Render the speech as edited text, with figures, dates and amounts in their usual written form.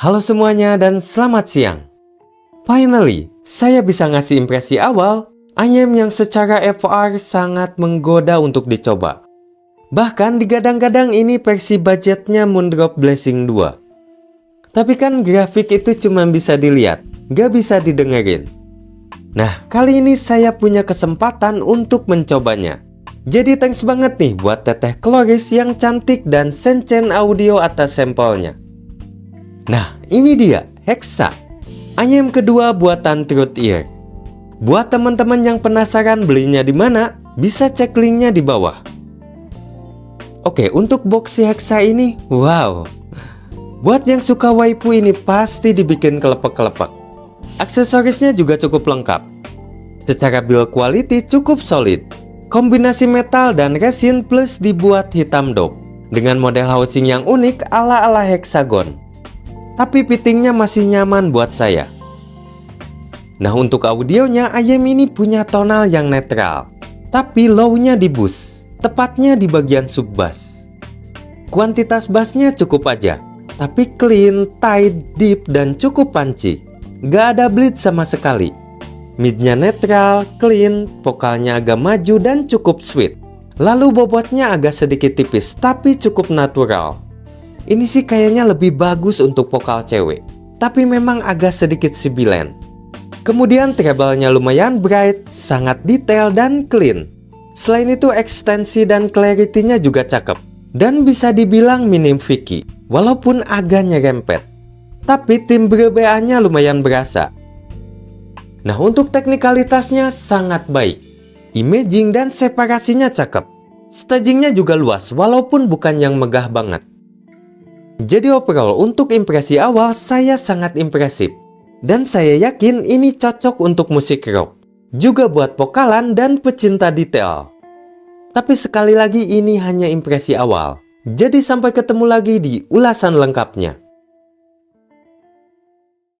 Halo semuanya dan selamat siang. Finally, saya bisa ngasih impresi awal Ayem yang secara FR sangat menggoda untuk dicoba. Bahkan digadang-gadang ini versi budgetnya Moondrop Blessing 2. Tapi kan grafik itu cuma bisa dilihat, gak bisa didengerin. Nah, kali ini saya punya kesempatan untuk mencobanya. Jadi thanks banget nih buat Teteh Chloris yang cantik dan Senchen Audio atas sampelnya. Nah, ini dia Hexa, Ayem kedua buatan Truth Ear. Buat teman-teman yang penasaran belinya di mana, bisa cek linknya di bawah. Oke, untuk box si Hexa ini, wow. Buat yang suka waifu ini pasti dibikin kelepek-kelepek. Aksesorisnya juga cukup lengkap. Secara build quality cukup solid. Kombinasi metal dan resin plus dibuat hitam dope dengan model housing yang unik ala-ala hexagon. Tapi fittingnya masih nyaman buat saya. Nah, untuk audionya Ayem ini punya tonal yang netral, tapi low-nya di boost, tepatnya di bagian sub bass. Kuantitas bassnya cukup aja, tapi clean, tight, deep, dan cukup punchy. Gak ada bleed sama sekali. Midnya netral, clean, vokalnya agak maju dan cukup sweet. Lalu bobotnya agak sedikit tipis tapi cukup natural. Ini sih kayaknya lebih bagus untuk vokal cewek, tapi memang agak sedikit sibilan. Kemudian treble-nya lumayan bright, sangat detail dan clean. Selain itu ekstensi dan clarity-nya juga cakep. Dan bisa dibilang minim vicky, walaupun agak nyerempet. Tapi timbre BA-nya lumayan berasa. Nah, untuk teknikalitasnya sangat baik. Imaging dan separasinya cakep. Stagingnya juga luas walaupun bukan yang megah banget. Jadi overall untuk impresi awal saya sangat impresif. Dan saya yakin ini cocok untuk musik rock. Juga buat vokalan dan pecinta detail. Tapi sekali lagi ini hanya impresi awal. Jadi sampai ketemu lagi di ulasan lengkapnya.